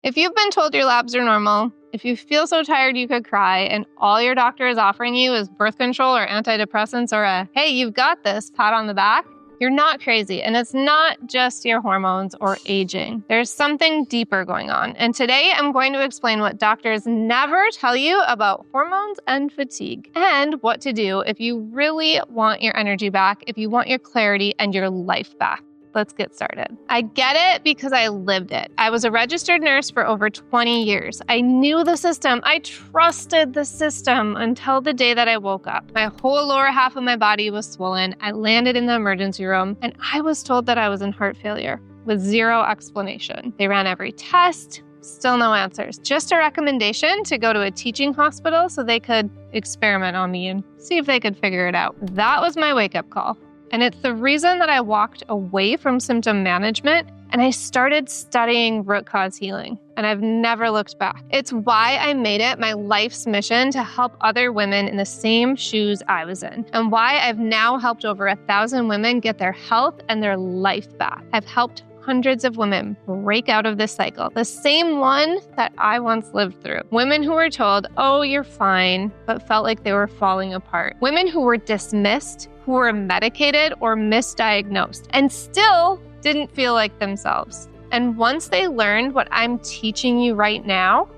If you've been told your labs are normal, if you feel so tired you could cry, and all your doctor is offering you is birth control or antidepressants or a, hey, you've got this, pat on the back, you're not crazy. And it's not just your hormones or aging. There's something deeper going on. And today I'm going to explain what doctors never tell you about hormones and fatigue, and what to do if you really want your energy back, if you want your clarity and your life back. Let's get started. I get it because I lived it. I was a registered nurse for over 20 years. I knew the system. I trusted the system until the day that I woke up. My whole lower half of my body was swollen. I landed in the emergency room and I was told that I was in heart failure with zero explanation. They ran every test, still no answers. Just a recommendation to go to a teaching hospital so they could experiment on me and see if they could figure it out. That was my wake-up call. And it's the reason that I walked away from symptom management and I started studying root cause healing. And I've never looked back. It's why I made it my life's mission to help other women in the same shoes I was in. And why I've now helped over 1,000 women get their health and their life back. I've helped hundreds of women break out of this cycle, the same one that I once lived through. Women who were told, oh, you're fine, but felt like they were falling apart. Women who were dismissed, who were medicated or misdiagnosed, and still didn't feel like themselves. And once they learned what I'm teaching you right now,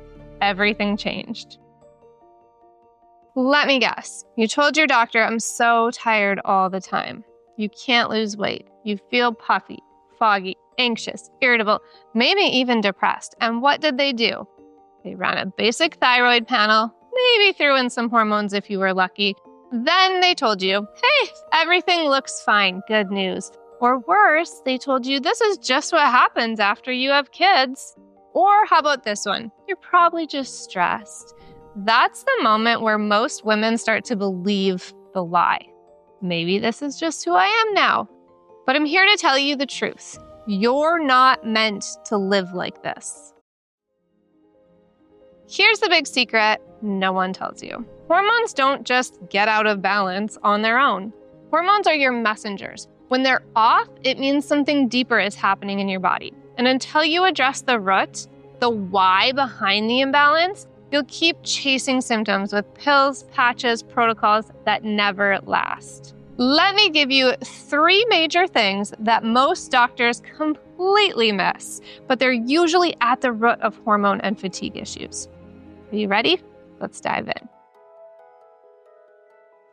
everything changed. Let me guess. You told your doctor, I'm so tired all the time. You can't lose weight. You feel puffy, foggy, anxious, irritable, maybe even depressed. And what did they do? They ran a basic thyroid panel, maybe threw in some hormones if you were lucky. Then they told you, hey, everything looks fine, good news. Or worse, they told you this is just what happens after you have kids. Or how about this one? You're probably just stressed. That's the moment where most women start to believe the lie. Maybe this is just who I am now. But I'm here to tell you the truth. You're not meant to live like this. Here's the big secret no one tells you. Hormones don't just get out of balance on their own. Hormones are your messengers. When they're off, it means something deeper is happening in your body. And until you address the root, the why behind the imbalance, you'll keep chasing symptoms with pills, patches, protocols that never last. Let me give you 3 major things that most doctors completely miss, but they're usually at the root of hormone and fatigue issues. Are you ready? Let's dive in.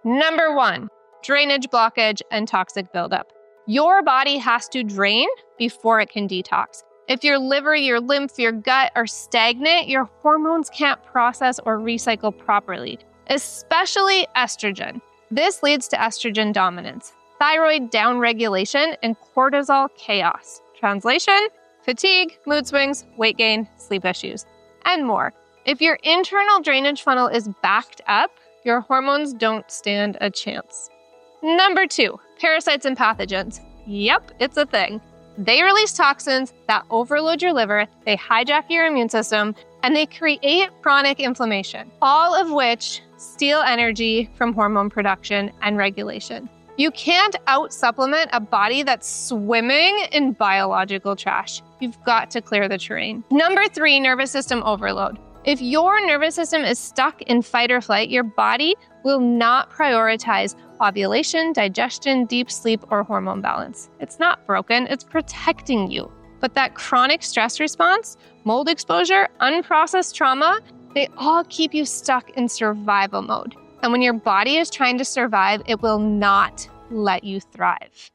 Number 1, drainage blockage and toxic buildup. Your body has to drain before it can detox. If your liver, your lymph, your gut are stagnant, your hormones can't process or recycle properly, especially estrogen. This leads to estrogen dominance, thyroid downregulation, and cortisol chaos. Translation, fatigue, mood swings, weight gain, sleep issues, and more. If your internal drainage funnel is backed up, your hormones don't stand a chance. Number 2, parasites and pathogens. Yep, it's a thing. They release toxins that overload your liver, they hijack your immune system, and they create chronic inflammation, all of which steal energy from hormone production and regulation. You can't out-supplement a body that's swimming in biological trash. You've got to clear the terrain. Number 3, nervous system overload. If your nervous system is stuck in fight or flight, your body will not prioritize ovulation, digestion, deep sleep, or hormone balance. It's not broken, it's protecting you. But that chronic stress response, mold exposure, unprocessed trauma, they all keep you stuck in survival mode. And when your body is trying to survive, it will not let you thrive.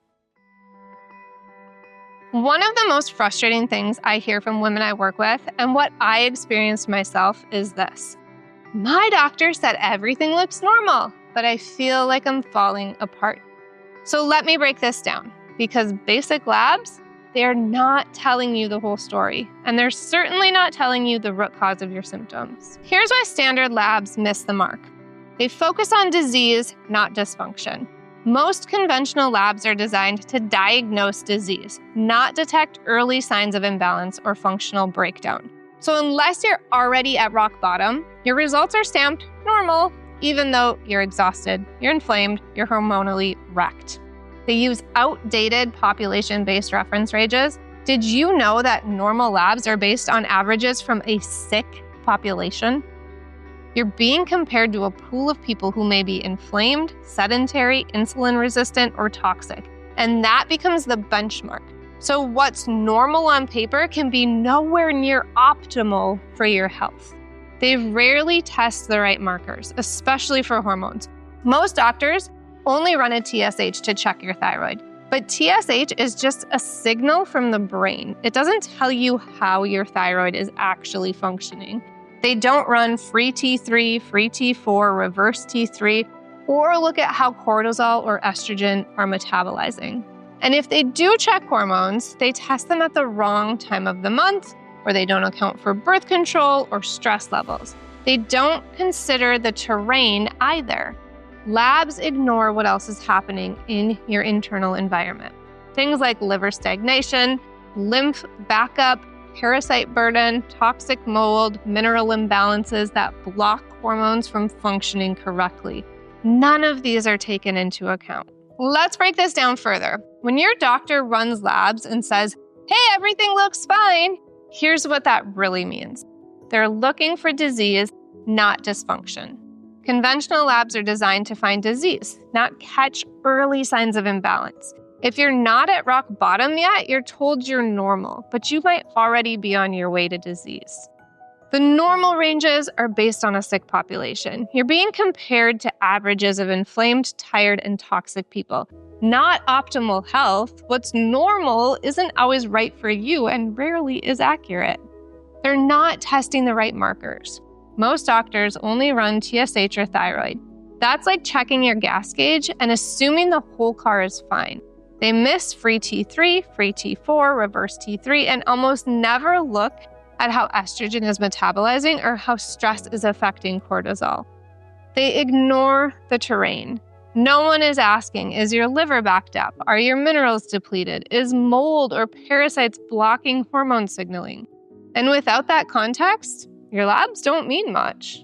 One of the most frustrating things I hear from women I work with, and what I experienced myself, is this. My doctor said everything looks normal, but I feel like I'm falling apart. So let me break this down, because basic labs, they're not telling you the whole story, and they're certainly not telling you the root cause of your symptoms. Here's why standard labs miss the mark. They focus on disease, not dysfunction. Most conventional labs are designed to diagnose disease, not detect early signs of imbalance or functional breakdown. So unless you're already at rock bottom, your results are stamped normal, even though you're exhausted, you're inflamed, you're hormonally wrecked. They use outdated population-based reference ranges Did you know that normal labs are based on averages from a sick population? You're being compared to a pool of people who may be inflamed, sedentary, insulin resistant, or toxic. And that becomes the benchmark. So what's normal on paper can be nowhere near optimal for your health. They rarely test the right markers, especially for hormones. Most doctors only run a TSH to check your thyroid. But TSH is just a signal from the brain. It doesn't tell you how your thyroid is actually functioning. They don't run free T3, free T4, reverse T3, or look at how cortisol or estrogen are metabolizing. And if they do check hormones, they test them at the wrong time of the month, or they don't account for birth control or stress levels. They don't consider the terrain either. Labs ignore what else is happening in your internal environment. Things like liver stagnation, lymph backup, parasite burden, toxic mold, mineral imbalances that block hormones from functioning correctly. None of these are taken into account. Let's break this down further. When your doctor runs labs and says, "Hey, everything looks fine," here's what that really means. They're looking for disease, not dysfunction. Conventional labs are designed to find disease, not catch early signs of imbalance. If you're not at rock bottom yet, you're told you're normal, but you might already be on your way to disease. The normal ranges are based on a sick population. You're being compared to averages of inflamed, tired, and toxic people. Not optimal health. What's normal isn't always right for you and rarely is accurate. They're not testing the right markers. Most doctors only run TSH or thyroid. That's like checking your gas gauge and assuming the whole car is fine. They miss free T3, free T4, reverse T3, and almost never look at how estrogen is metabolizing or how stress is affecting cortisol. They ignore the terrain. No one is asking, is your liver backed up? Are your minerals depleted? Is mold or parasites blocking hormone signaling? And without that context, your labs don't mean much.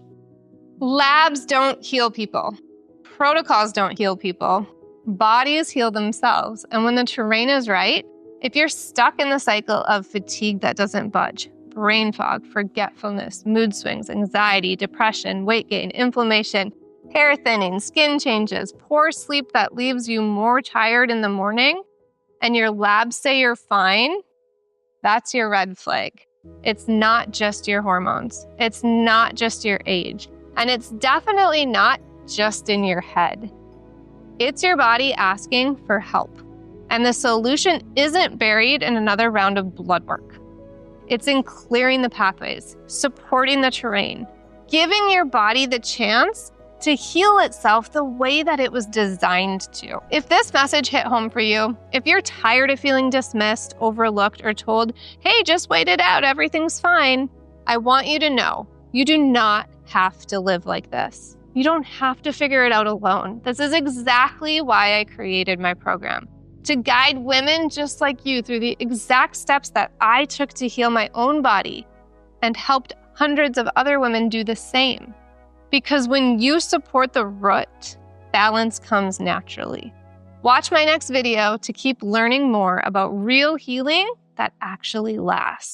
Labs don't heal people. Protocols don't heal people. Bodies heal themselves. And when the terrain is right, if you're stuck in the cycle of fatigue that doesn't budge, brain fog, forgetfulness, mood swings, anxiety, depression, weight gain, inflammation, hair thinning, skin changes, poor sleep that leaves you more tired in the morning, and your labs say you're fine, that's your red flag. It's not just your hormones. It's not just your age. And it's definitely not just in your head. It's your body asking for help. And the solution isn't buried in another round of blood work. It's in clearing the pathways, supporting the terrain, giving your body the chance to heal itself the way that it was designed to. If this message hit home for you, if you're tired of feeling dismissed, overlooked, or told, "Hey, just wait it out, everything's fine," I want you to know you do not have to live like this. You don't have to figure it out alone. This is exactly why I created my program, to guide women just like you through the exact steps that I took to heal my own body and helped hundreds of other women do the same. Because when you support the root, balance comes naturally. Watch my next video to keep learning more about real healing that actually lasts.